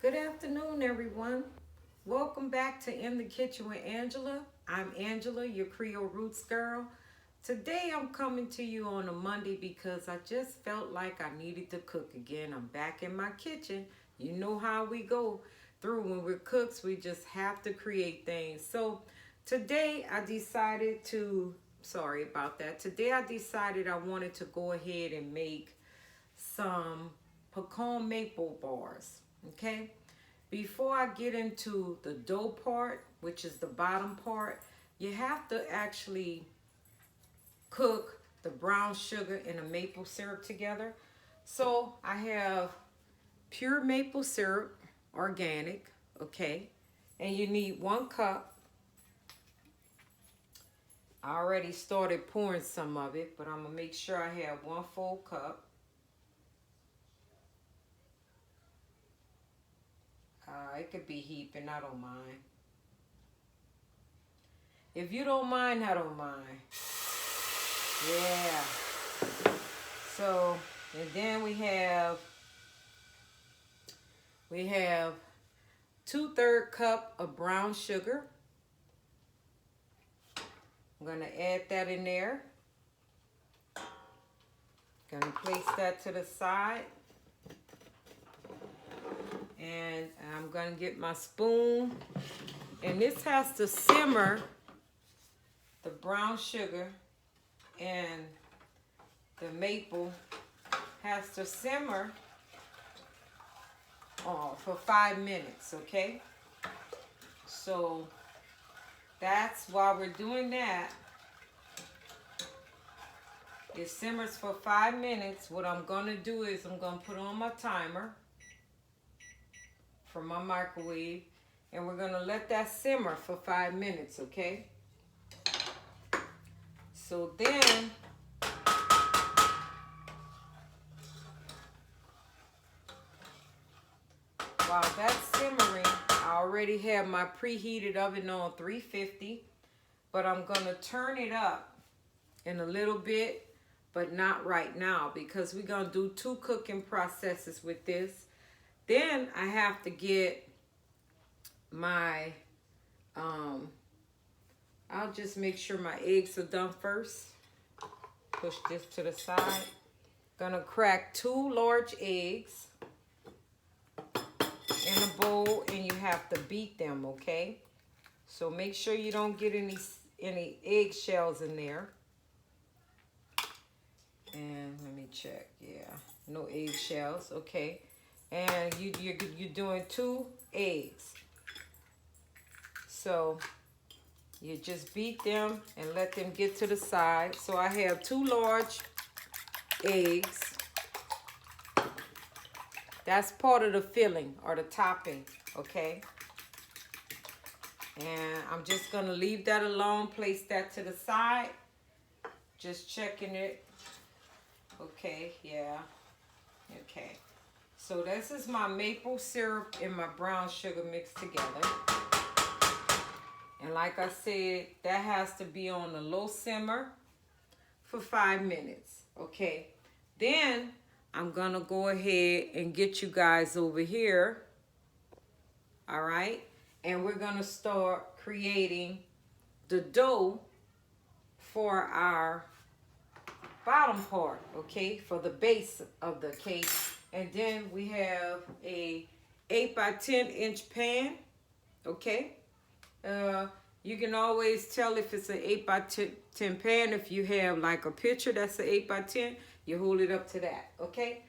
Good afternoon, everyone. Welcome back to In the Kitchen with Angela. I'm Angela, your Creole Roots girl. Today I'm coming to you on a Monday because I just felt like I needed to cook again. I'm back in my kitchen. You know how we go through when we're cooks. We just have to create things. So today I decided to, sorry about that. Today I decided I wanted to go ahead and make some pecan maple bars. Okay, before I get into the dough part, which is the bottom part, you have to actually cook the brown sugar and the maple syrup together. So I have pure maple syrup, organic, okay, and you need 1 cup. I already started pouring some of it, but I'm gonna make sure I have 1 full cup. It could be heaping, I don't mind. If you don't mind, I don't mind. Yeah. So, and then we have 2/3 cup of brown sugar. I'm gonna add that in there. Gonna place that to the side. And I'm gonna get my spoon. And this has to simmer, the brown sugar and the maple has to simmer for 5 minutes, okay? So that's while we're doing that. It simmers for 5 minutes. What I'm gonna do is I'm gonna put on my timer from my microwave, and we're gonna let that simmer for 5 minutes, okay? So then while that's simmering, I already have my preheated oven on 350, but I'm gonna turn it up in a little bit, but not right now because we're gonna do 2 cooking processes with this. Then I have to get my, I'll just make sure my eggs are done first. Push this to the side. Gonna crack 2 large eggs in a bowl, and you have to beat them, okay? So make sure you don't get any eggshells in there. And let me check. Yeah, no eggshells. Okay. And you're doing 2 eggs. So you just beat them and let them get to the side. So I have 2 large eggs. That's part of the filling or the topping, okay? And I'm just gonna leave that alone, place that to the side. Just checking it. Okay, yeah, okay. So this is my maple syrup and my brown sugar mixed together. And like I said, that has to be on a low simmer for 5 minutes, okay? Then I'm gonna go ahead and get you guys over here, all right? And we're gonna start creating the dough for our bottom part, okay? For the base of the cake. And then we have a 8 by 10 inch pan, okay? You can always tell if it's an 8 by 10 pan. If you have like a picture that's an 8 by 10, you hold it up to that, okay?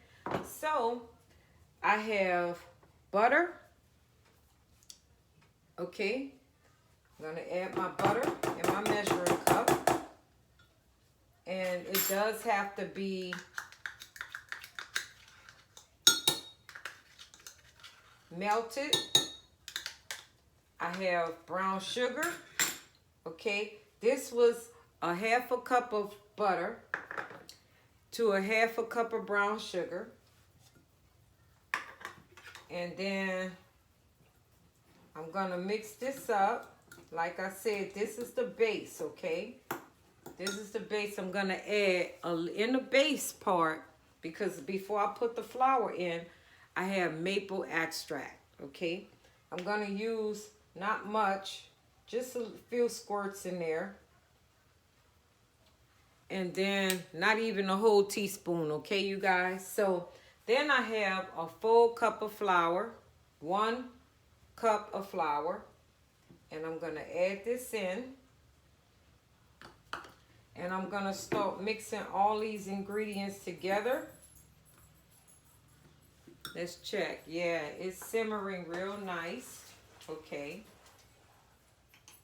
So I have butter, okay? I'm gonna add my butter in my measuring cup. And it does have to be melted. I have brown sugar, okay? This was a 1/2 cup of butter to a 1/2 cup of brown sugar. And then I'm gonna mix this up. Like I said, this is the base, okay? This is the base. I'm gonna add in the base part, because before I put the flour in, I have maple extract, Okay, I'm gonna use not much, just a few squirts in there. And then not even a whole teaspoon, okay, you guys? So then I have a full cup of flour, 1 cup of flour, and I'm gonna add this in. And I'm gonna start mixing all these ingredients together. Let's check. Yeah, it's simmering real nice. Okay.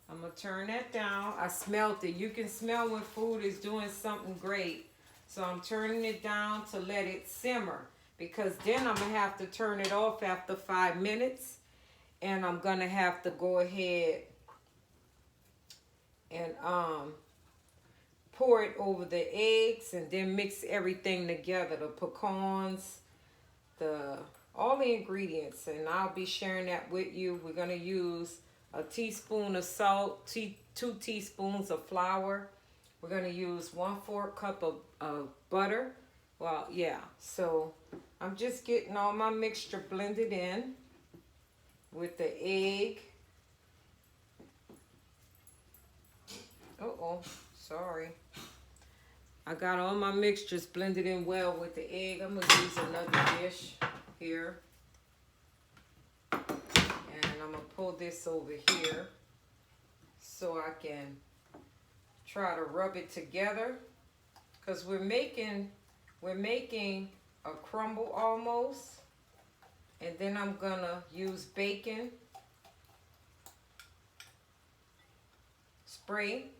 I'm gonna turn that down. I smelled it. You can smell when food is doing something great. So I'm turning it down to let it simmer, because then I'm gonna have to turn it off after 5 minutes, and I'm gonna have to go ahead and pour it over the eggs and then mix everything together, the pecans, all the ingredients, and I'll be sharing that with you. We're gonna use a teaspoon of salt, 2 teaspoons of flour. We're gonna use 1/4 cup of butter. Well, yeah, so I'm just getting all my mixture blended in with the egg. Sorry. I got all my mixtures blended in well with the egg. I'm gonna use another dish here. And I'm gonna pull this over here so I can try to rub it together, because we're making a crumble almost. And then I'm gonna use bacon spray.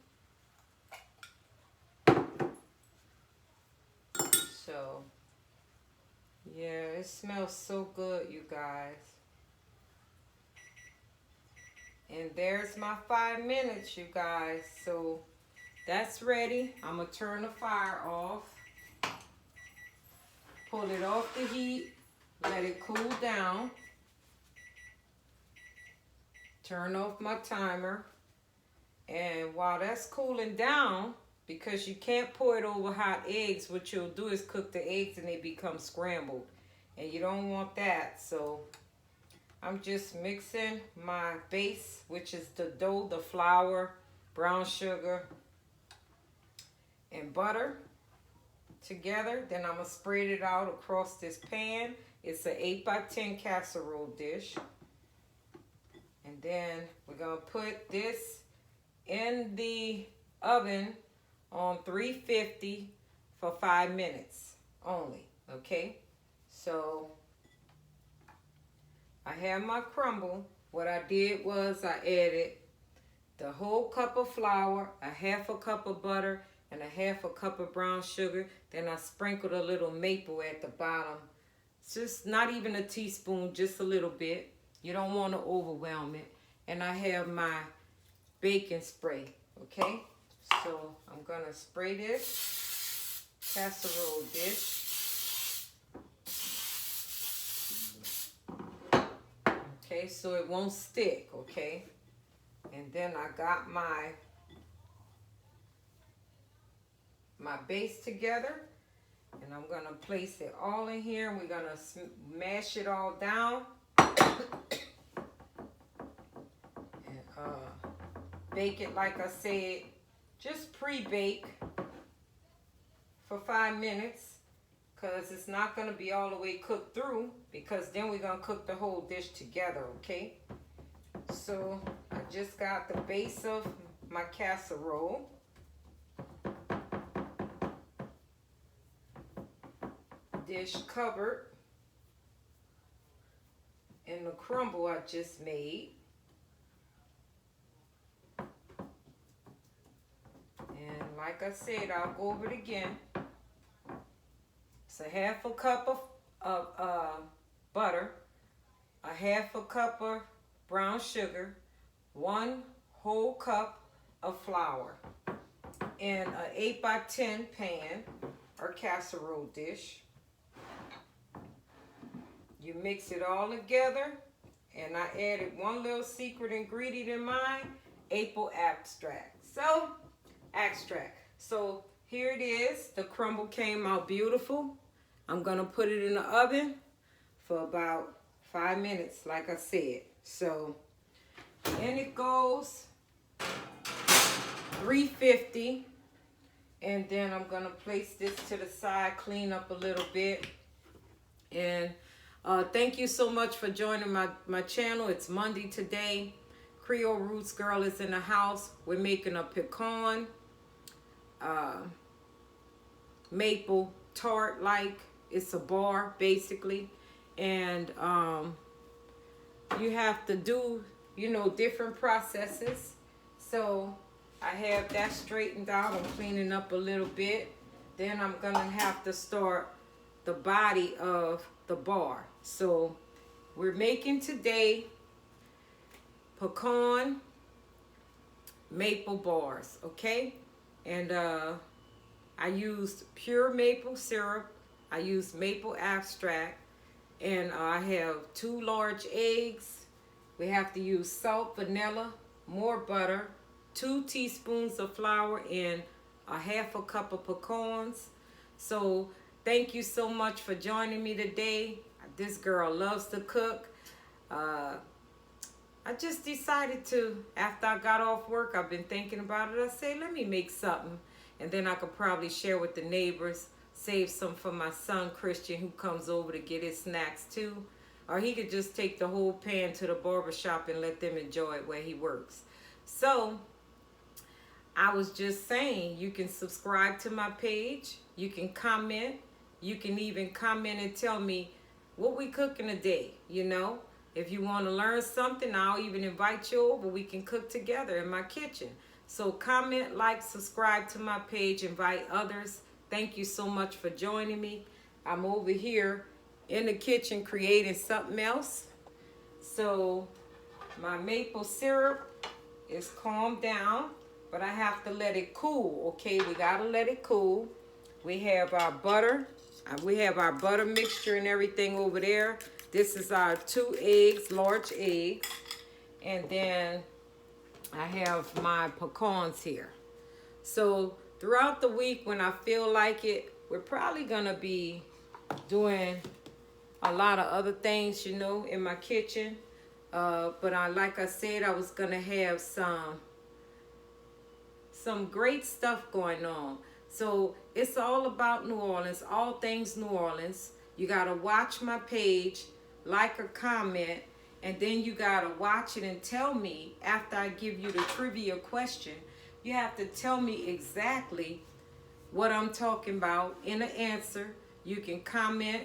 So yeah, it smells so good, you guys. And there's my 5 minutes, you guys. So that's ready. I'm gonna turn the fire off. Pull it off the heat. Let it cool down. Turn off my timer. And while that's cooling down, because you can't pour it over hot eggs, what you'll do is cook the eggs and they become scrambled. And you don't want that. So I'm just mixing my base, which is the dough, the flour, brown sugar, and butter together. Then I'm going to spread it out across this pan. It's an 8x10 casserole dish. And then we're going to put this in the oven on 350 for 5 minutes only, okay? So I have my crumble. What I did was I added the whole cup of flour, a 1/2 cup of butter, and a 1/2 cup of brown sugar. Then I sprinkled a little maple at the bottom. It's just not even a teaspoon, just a little bit. You don't want to overwhelm it. And I have my bacon spray, okay? So I'm gonna spray this casserole dish. Okay, so it won't stick, okay? And then I got my base together, and I'm gonna place it all in here, and we're gonna mash it all down. And bake it, like I said, just pre-bake for 5 minutes, because it's not going to be all the way cooked through, because then we're going to cook the whole dish together, okay? So I just got the base of my casserole. Dish covered in the crumble I just made. And like I said, I'll go over it again. It's a 1/2 cup of butter, a 1/2 cup of brown sugar, 1 whole cup of flour, in an 8x10 pan or casserole dish. You mix it all together, and I added 1 little secret ingredient in mine, apple extract. So here it is. The crumble came out beautiful. I'm gonna put it in the oven for about 5 minutes, like I said. So, in it goes 350. And then I'm going to place this to the side, clean up a little bit. And thank you so much for joining my channel. It's Monday today. Creole Roots Girl is in the house. We're making a pecan maple tart, like it's a bar basically. And you have to do, you know, different processes. So I have that straightened out. I'm cleaning up a little bit. Then I'm gonna have to start the body of the bar. So we're making today pecan maple bars, okay? And I used pure maple syrup. I used maple extract, and I have 2 large eggs. We have to use salt, vanilla, more butter, 2 teaspoons of flour, and a half a cup of pecans. So thank you so much for joining me today. This girl loves to cook. I just decided to, after I got off work, I've been thinking about it. I say, let me make something, and then I could probably share with the neighbors, save some for my son Christian, who comes over to get his snacks too. Or he could just take the whole pan to the barbershop and let them enjoy it where he works. So I was just saying, you can subscribe to my page. You can comment. You can even comment and tell me what we cooking today, you know. If you want to learn something, I'll even invite you over. We can cook together in my kitchen. So comment, like, subscribe to my page, invite others. Thank you so much for joining me. I'm over here in the kitchen creating something else. So my maple syrup is calmed down, but I have to let it cool, okay? We gotta let it cool. We have our butter. We have our butter mixture and everything over there. This is our 2 eggs, large eggs. And then I have my pecans here. So throughout the week, when I feel like it, we're probably gonna be doing a lot of other things, you know, in my kitchen. But like I said, I was gonna have some great stuff going on. So it's all about New Orleans, all things New Orleans. You gotta watch my page, like or comment, and then you gotta watch it and tell me after I give you the trivia question. You have to tell me exactly what I'm talking about in an answer. You can comment,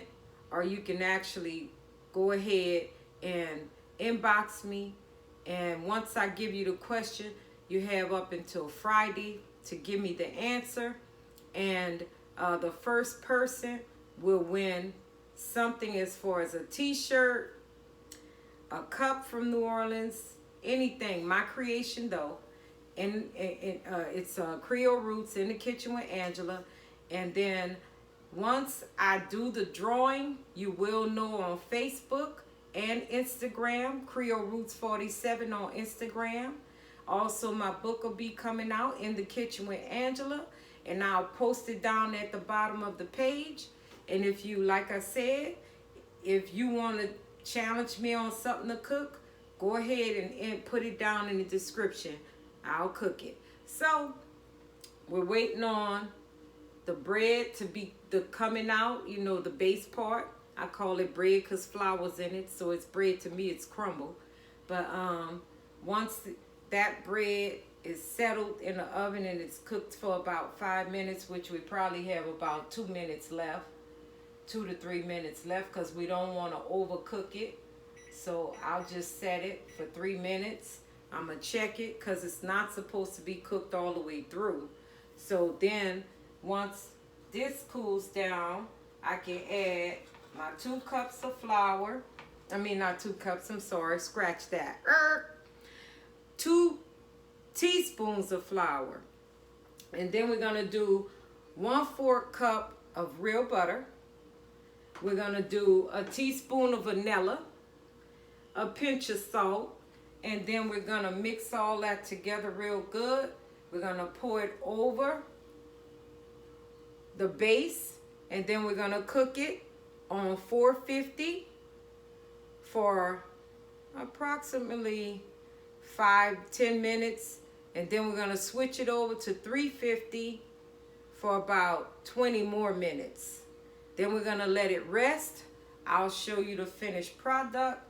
or you can actually go ahead and inbox me. And once I give you the question, you have up until Friday to give me the answer. And the first person will win something as far as a t-shirt, a cup from New Orleans, anything. My creation though. And it's Creole Roots in the Kitchen with Angela. And then once I do the drawing, you will know on Facebook and Instagram, Creole Roots 47 on Instagram. Also, my book will be coming out, In the Kitchen with Angela, and I'll post it down at the bottom of the page. And if you, like I said, if you want to challenge me on something to cook, go ahead and put it down in the description. I'll cook it. So we're waiting on the bread to be coming out, you know, the base part. I call it bread because flour's in it, so it's bread. To me, it's crumble. But once that bread is settled in the oven and it's cooked for about 5 minutes, which we probably have about 2 minutes left, 2 to 3 minutes left, because we don't want to overcook it. So I'll just set it for 3 minutes. I'm going to check it because it's not supposed to be cooked all the way through. So then once this cools down, I can add my 2 cups of flour. I mean, not 2 cups, I'm sorry, scratch that. 2 teaspoons of flour. And then we're going to do 1/4 cup of real butter. We're going to do a teaspoon of vanilla, a pinch of salt, and then we're going to mix all that together real good. We're going to pour it over the base, and then we're going to cook it on 450 for approximately 5-10 minutes, and then we're going to switch it over to 350 for about 20 more minutes. Then we're going to let it rest. I'll show you the finished product.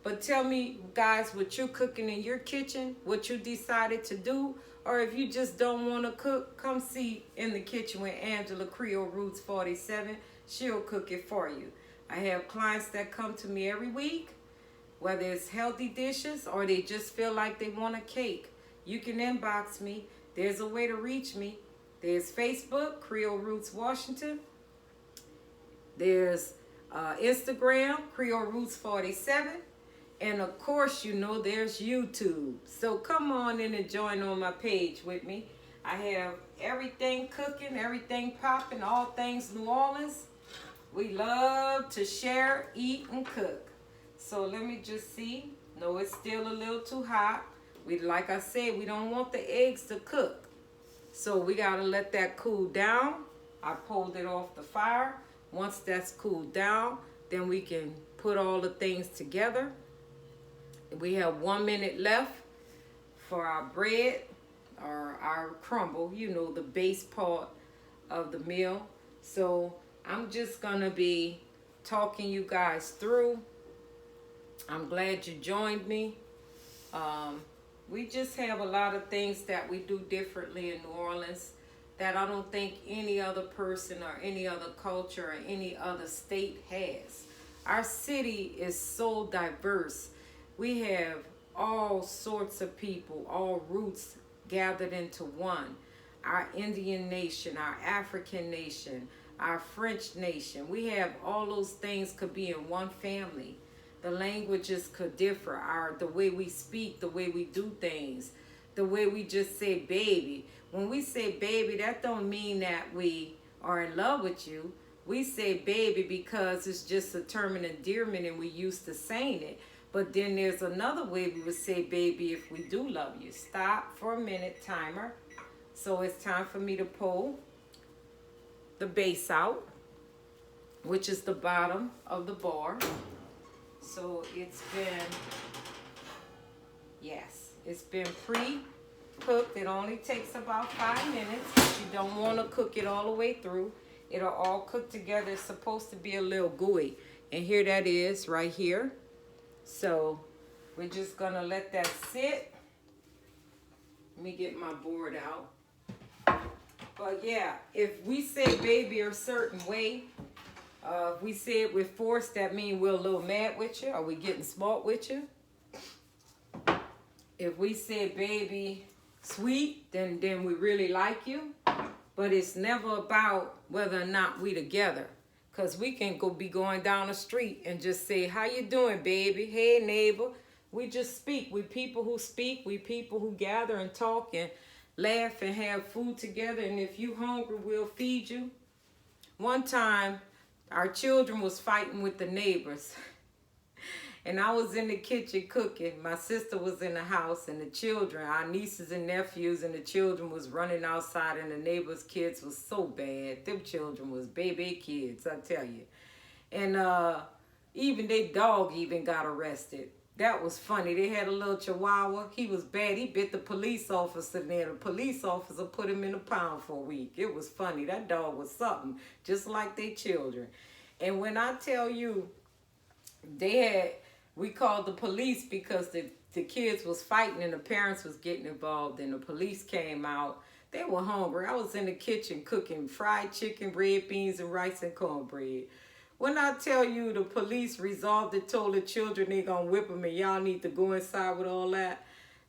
But tell me, guys, what you're cooking in your kitchen, what you decided to do, or if you just don't want to cook, come see In the Kitchen with Angela, Creole Roots 47. She'll cook it for you. I have clients that come to me every week, whether it's healthy dishes or they just feel like they want a cake. You can inbox me. There's a way to reach me. There's Facebook, Creole Roots Washington. There's Instagram, Creole Roots 47. And of course, you know, there's YouTube. So come on in and join on my page with me. I have everything cooking, everything popping, all things New Orleans. We love to share, eat, and cook. So let me just see. No, it's still a little too hot. Like I said, we don't want the eggs to cook. So we got to let that cool down. I pulled it off the fire. Once that's cooled down, then we can put all the things together. We have 1 minute left for our bread or our crumble, you know, the base part of the meal. So I'm just going to be talking you guys through. I'm glad you joined me. We just have a lot of things that we do differently in New Orleans that I don't think any other person or any other culture or any other state has. Our city is so diverse. We have all sorts of people, all roots gathered into one. Our Indian nation, our African nation, our French nation. We have all those things could be in one family. The languages could differ. The way we speak, the way we do things, the way we just say baby. When we say baby, that don't mean that we are in love with you. We say baby because it's just a term of endearment and we used to saying it. But then there's another way we would say baby if we do love you. Stop for a minute, timer. So it's time for me to pull the base out, which is the bottom of the bar. So it's been pre-cooked. It only takes about 5 minutes. If you don't want to cook it all the way through, it'll all cook together. It's supposed to be a little gooey. And here that is right here. So we're just going to let that sit. Let me get my board out. But yeah, if we say baby a certain way, if we say it with force, that means we're a little mad with you. Or we getting smart with you. If we say baby sweet, then we really like you. But it's never about whether or not we together. Because we can be going down the street and just say, how you doing, baby? Hey, neighbor. We just speak. We people who speak. We people who gather and talk and laugh and have food together. And if you hungry, we'll feed you. One time, our children was fighting with the neighbors. And I was in the kitchen cooking. My sister was in the house and the children, our nieces and nephews and the children was running outside and the neighbors' kids was so bad. Them children was baby kids, I tell you. And even their dog even got arrested. That was funny. They had a little chihuahua. He was bad. He bit the police officer there. The police officer put him in a pound for a week. It was funny. That dog was something, just like their children. And when I tell you, we called the police because the kids was fighting and the parents was getting involved and the police came out. They were hungry. I was in the kitchen cooking fried chicken, red beans, and rice and cornbread. When I tell you the police resolved it, told the children they gonna whip them and y'all need to go inside with all that.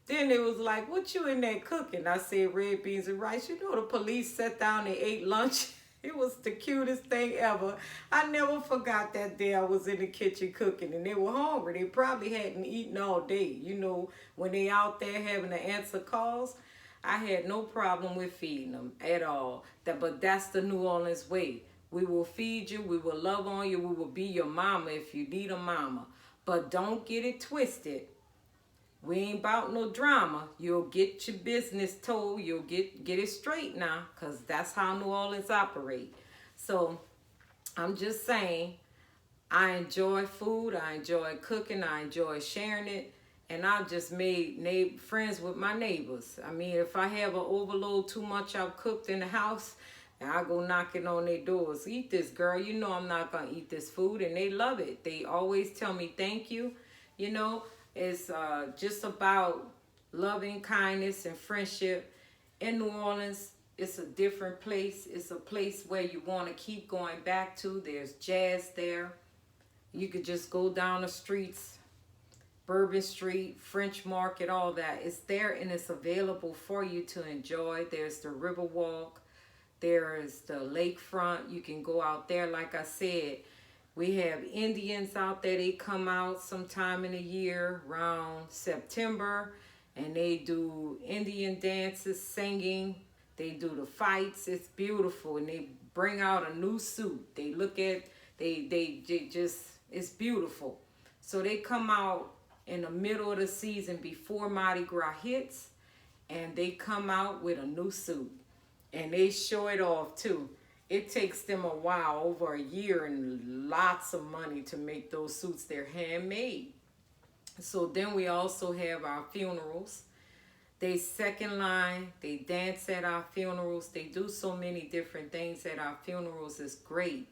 Then it was like, what you in there cooking? I said red beans and rice. You know the police sat down and ate lunch. It was the cutest thing ever. I never forgot that day I was in the kitchen cooking and they were hungry. They probably hadn't eaten all day. You know, when they out there having to answer calls, I had no problem with feeding them at all. But that's the New Orleans way. We will feed you. We will love on you. We will be your mama if you need a mama. But don't get it twisted. We ain't about no drama. You'll get your business told. You'll get it straight now, because that's how New Orleans operate. So I'm just saying, I enjoy food. I enjoy cooking. I enjoy sharing it. And I just made friends with my neighbors. I mean, if I have an overload too much I've cooked in the house, and I go knocking on their doors, eat this, girl. You know I'm not going to eat this food. And they love it. They always tell me thank you. You know, it's just about loving kindness and friendship. In New Orleans, it's a different place. It's a place where you want to keep going back to. There's jazz there. You could just go down the streets, Bourbon Street, French Market, all that. It's there and it's available for you to enjoy. There's the Riverwalk. There is the lakefront. You can go out there. Like I said, we have Indians out there. They come out sometime in the year around September, and they do Indian dances, singing. They do the fights. It's beautiful, and they bring out a new suit. They look at, they just, it's beautiful. So they come out in the middle of the season before Mardi Gras hits, and they come out with a new suit, and they show it off too. It takes them a while, over a year and lots of money to make those suits. They're handmade. So then we also have our funerals. They second line, they dance at our funerals. They do so many different things at our funerals. It's great.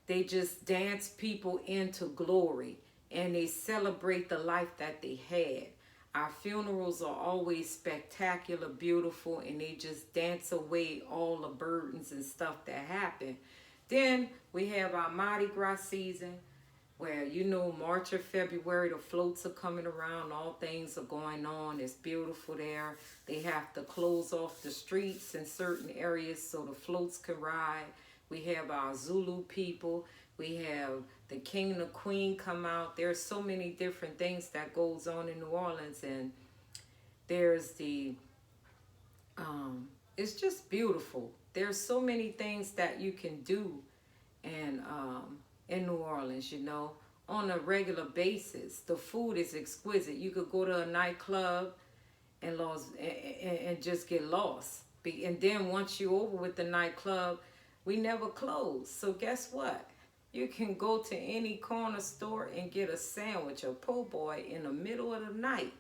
They just dance people into glory, and they celebrate the life that they had. Our funerals are always spectacular, beautiful, and they just dance away all the burdens and stuff that happen. Then we have our Mardi Gras season, where, you know, March or February, the floats are coming around, all things are going on. It's beautiful there. They have to close off the streets in certain areas so the floats can ride. We have our Zulu people. We have the king and the queen come out. There's so many different things that goes on in New Orleans, and there's the, it's just beautiful. There's so many things that you can do and in New Orleans, you know, on a regular basis. The food is exquisite. You could go to a nightclub and just get lost. And then once you're over with the nightclub, we never close. So guess what? You can go to any corner store and get a sandwich, a po' boy in the middle of the night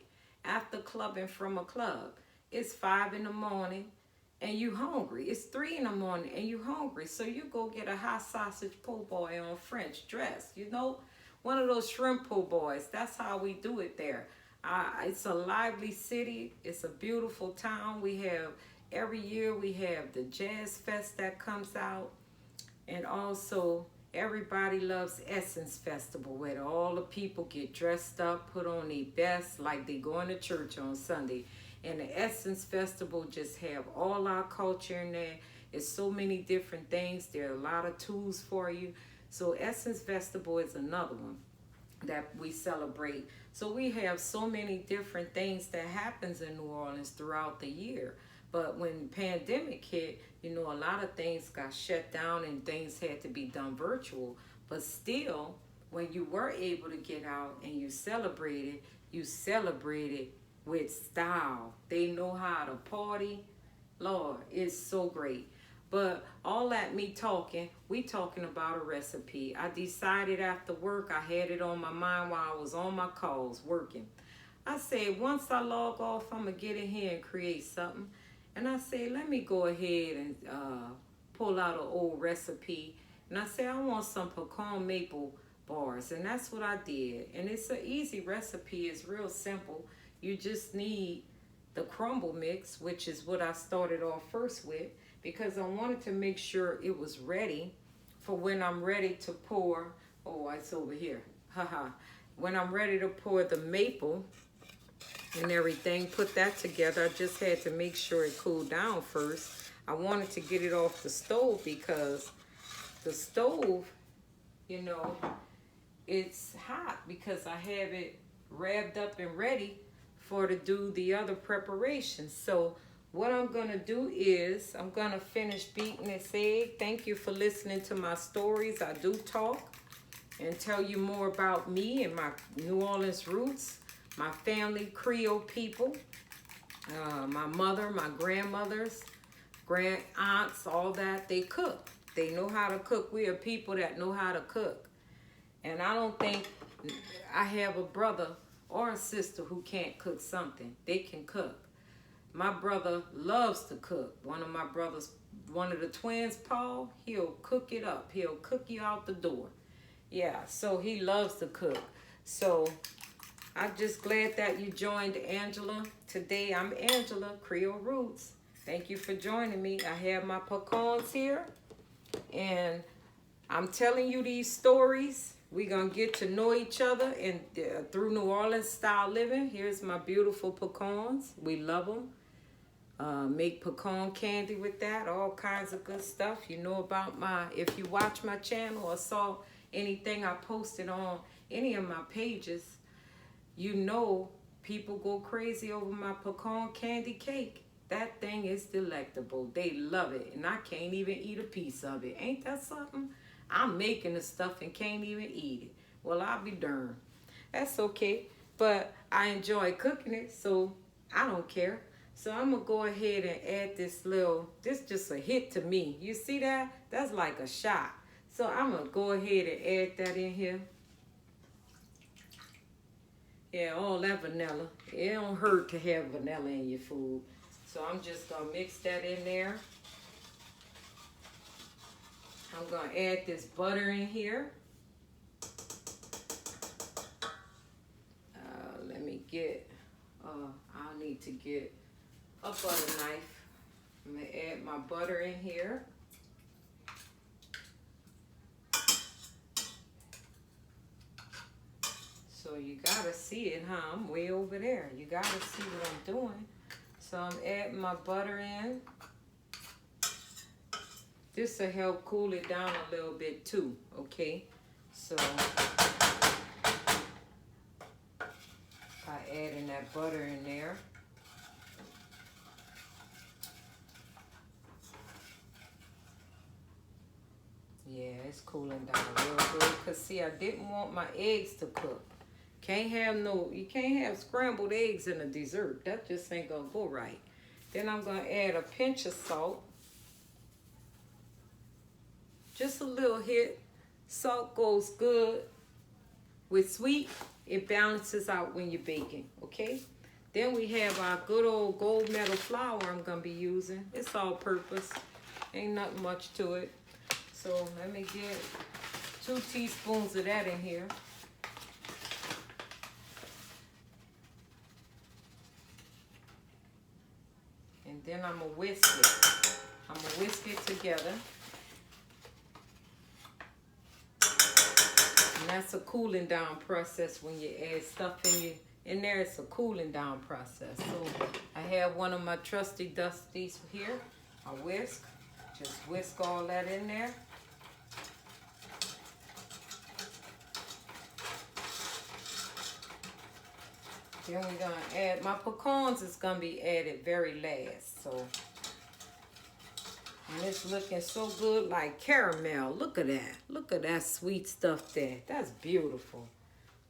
after clubbing from a club. It's 5 in the morning and you hungry. It's 3 in the morning and you hungry. So you go get a hot sausage po' boy on French dress, you know, one of those shrimp po' boys. That's how we do it there. It's a lively city. It's a beautiful town. We have, every year we have the Jazz Fest that comes out, and also everybody loves Essence Festival, where all the people get dressed up, put on their best, like they going to church on Sunday. And the Essence Festival just have all our culture in there. It's so many different things. There are a lot of tools for you. So Essence Festival is another one that we celebrate. So we have so many different things that happens in New Orleans throughout the year. But when pandemic hit, you know, a lot of things got shut down and things had to be done virtual. But still, when you were able to get out and you celebrated with style. They know how to party. Lord, it's so great. But all that me talking, we talking about a recipe. I decided after work, I had it on my mind while I was on my calls working. I said, once I log off, I'm going to get in here and create something. And I said, let me go ahead and pull out an old recipe. And I said, I want some pecan maple bars. And that's what I did. And it's an easy recipe. It's real simple. You just need the crumble mix, which is what I started off first with, because I wanted to make sure it was ready for when I'm ready to pour. Oh, it's over here. Haha. When I'm ready to pour the maple and everything, put that together. I just had to make sure it cooled down first. I wanted to get it off the stove because the stove, you know, it's hot because I have it revved up and ready for to do the other preparations. So what I'm gonna do is I'm gonna finish beating this egg. Thank you for listening to my stories. I do talk and tell you more about me and my New Orleans roots, my family, Creole people, my mother, my grandmothers, grand aunts, all that. They cook. They know how to cook. We are people that know how to cook. And I don't think I have a brother or a sister who can't cook something. They can cook. My brother loves to cook. One of the twins, Paul, he'll cook it up. He'll cook you out the door. Yeah, so he loves to cook. So I'm just glad that you joined Angela. Today I'm Angela, Creole Roots. Thank you for joining me. I have my pecans here. And I'm telling you these stories. We're going to get to know each other and through New Orleans style living. Here's my beautiful pecans. We love them. Make pecan candy with that. All kinds of good stuff. You know about if you watch my channel or saw anything I posted on any of my pages, you know people go crazy over my pecan candy cake. That thing is delectable. They love it. And I can't even eat a piece of it. Ain't that something? I'm making the stuff and can't even eat it. Well, I'll be darned. That's okay. But I enjoy cooking it, so I don't care. So I'm going to go ahead and add this just a hit to me. You see that? That's like a shot. So I'm going to go ahead and add that in here. Yeah, all that vanilla. It don't hurt to have vanilla in your food. So I'm just going to mix that in there. I'm going to add this butter in here. Let me get, I'll need to get a butter knife. I'm going to add my butter in here. So you got to see it, huh? I'm way over there. You got to see what I'm doing. So I'm adding my butter in. This will help cool it down a little bit too, okay? So by adding that butter in there. Yeah, it's cooling down real good. Because see, I didn't want my eggs to cook. You can't have scrambled eggs in a dessert. That just ain't gonna go right. Then I'm gonna add a pinch of salt. Just a little hit. Salt goes good with sweet. It balances out when you're baking, okay? Then we have our good old gold medal flour I'm gonna be using. It's all purpose. Ain't nothing much to it. So let me get 2 teaspoons of that in here. And then I'm gonna whisk it. I'm gonna whisk it together. And that's a cooling down process when you add stuff in there. It's a cooling down process. So I have one of my trusty dusties here. I whisk. Just whisk all that in there. Then we're gonna add, my pecans is gonna be added very last. So, and it's looking so good like caramel. Look at that. Look at that sweet stuff there. That's beautiful.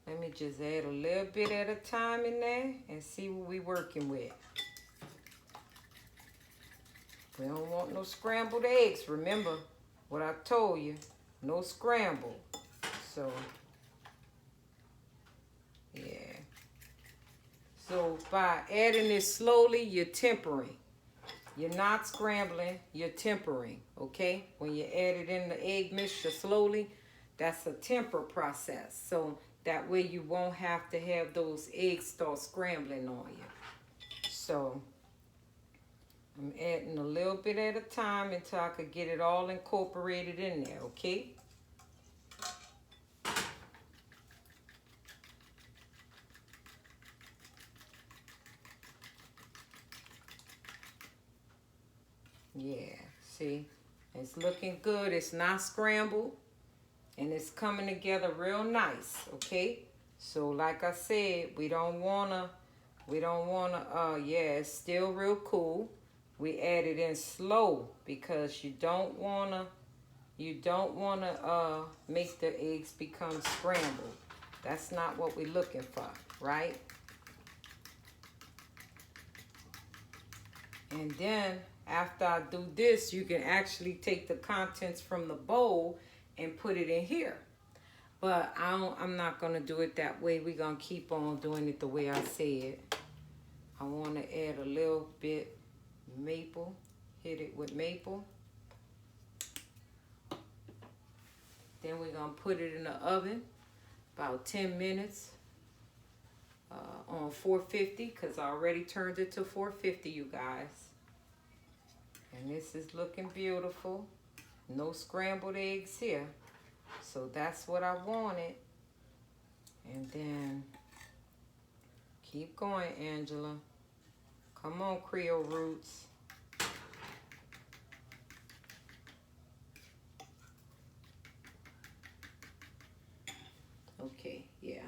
Let me just add a little bit at a time in there and see what we're working with. We don't want no scrambled eggs. Remember what I told you. No scramble. So, yeah. So by adding it slowly, you're tempering. You're not scrambling, you're tempering, okay? When you add it in the egg mixture slowly, that's a temper process. So that way you won't have to have those eggs start scrambling on you. So I'm adding a little bit at a time until I could get it all incorporated in there, okay? Yeah, see, it's looking good. It's not scrambled, and it's coming together real nice, okay? So like I said, we don't wanna, yeah, it's still real cool. We add it in slow because you don't wanna make the eggs become scrambled. That's not what we're looking for, right? And then after I do this, you can actually take the contents from the bowl and put it in here. But I'm not going to do it that way. We're going to keep on doing it the way I said. I want to add a little bit maple. Hit it with maple. Then we're going to put it in the oven about 10 minutes on 450 because I already turned it to 450, you guys. And this is looking beautiful. No scrambled eggs here. So that's what I wanted. And then keep going, Angela. Come on, Creole Roots. Okay, yeah,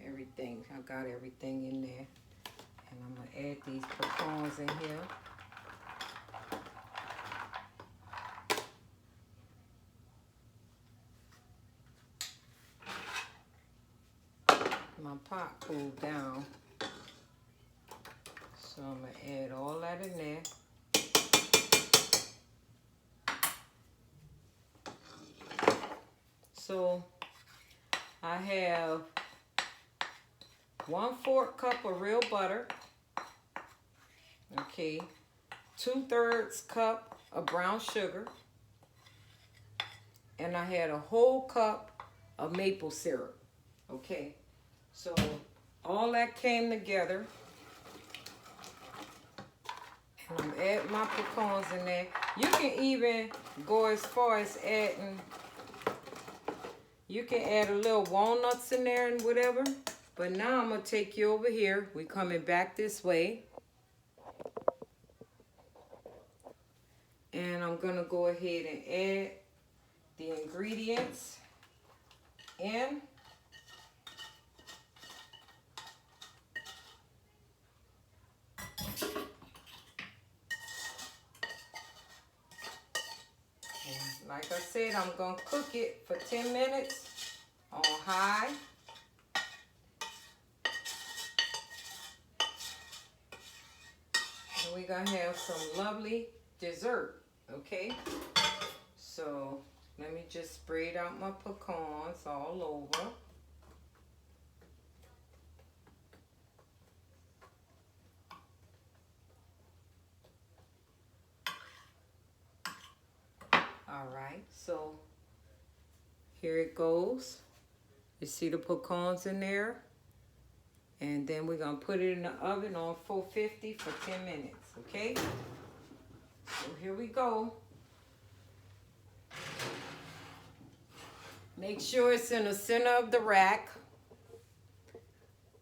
everything. I got everything in there. And I'm going to add these pecans in here. My pot cooled down, so I'm going to add all that in there. So I have 1/4 cup of real butter, okay, 2/3 cup of brown sugar, and I had a whole cup of maple syrup, okay. So all that came together, and I'm adding my pecans in there. You can even go as far as adding, you can add a little walnuts in there and whatever. But now I'm going to take you over here. We're coming back this way. And I'm going to go ahead and add the ingredients in. Like I said, I'm going to cook it for 10 minutes on high. And we're going to have some lovely dessert, okay? So let me just spread out my pecans all over. All right, so here it goes. You see the pecans in there? And then we're going to put it in the oven on 450 for 10 minutes, okay? So here we go. Make sure it's in the center of the rack.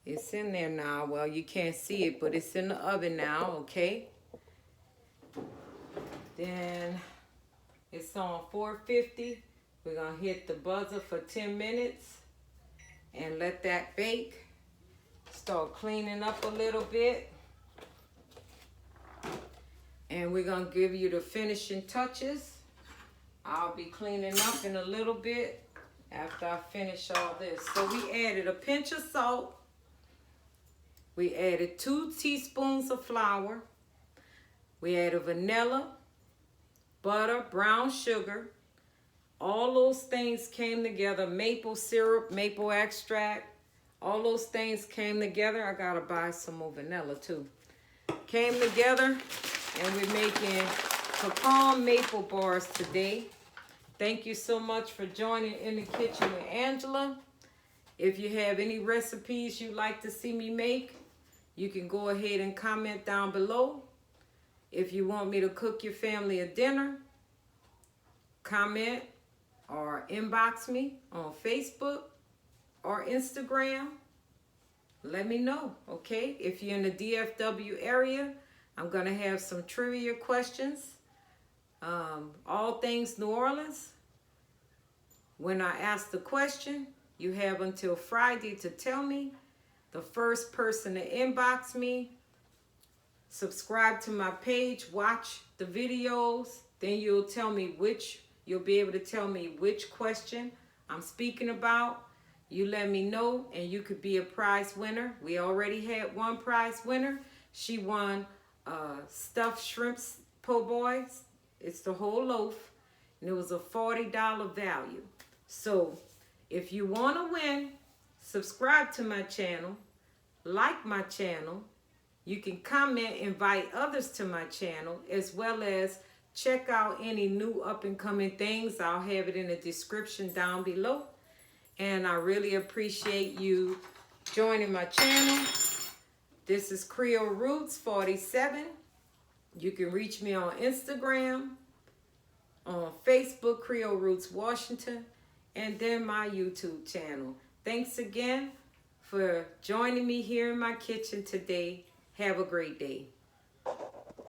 It's in there now. Well, you can't see it, but it's in the oven now, okay? Then it's on 450. We're going to hit the buzzer for 10 minutes and let that bake. Start cleaning up a little bit. And we're going to give you the finishing touches. I'll be cleaning up in a little bit after I finish all this. So we added a pinch of salt. We added 2 teaspoons of flour. We added vanilla, butter, brown sugar. All those things came together. Maple syrup, maple extract. All those things came together. I gotta buy some more vanilla too. Came together, and we're making pecan maple bars today. Thank you so much for joining In the Kitchen with Angela. If you have any recipes you'd like to see me make, you can go ahead and comment down below. If you want me to cook your family a dinner, comment or inbox me on Facebook or Instagram. Let me know, okay? If you're in the DFW area, I'm gonna have some trivia questions. All things New Orleans. When I ask the question, you have until Friday to tell me. The first person to inbox me, subscribe to my page, watch the videos, then you'll be able to tell me which question I'm speaking about. You let me know, and you could be a prize winner. We already had one prize winner. She won stuffed shrimp po' boys. It's the whole loaf, and it was a $40 value. So If you want to win, subscribe to my channel, like my channel. You can comment, invite others to my channel, as well as check out any new up-and-coming things. I'll have it in the description down below. And I really appreciate you joining my channel. This is Creole Roots 47. You can reach me on Instagram, on Facebook, Creole Roots Washington, and then my YouTube channel. Thanks again for joining me here in my kitchen today. Have a great day.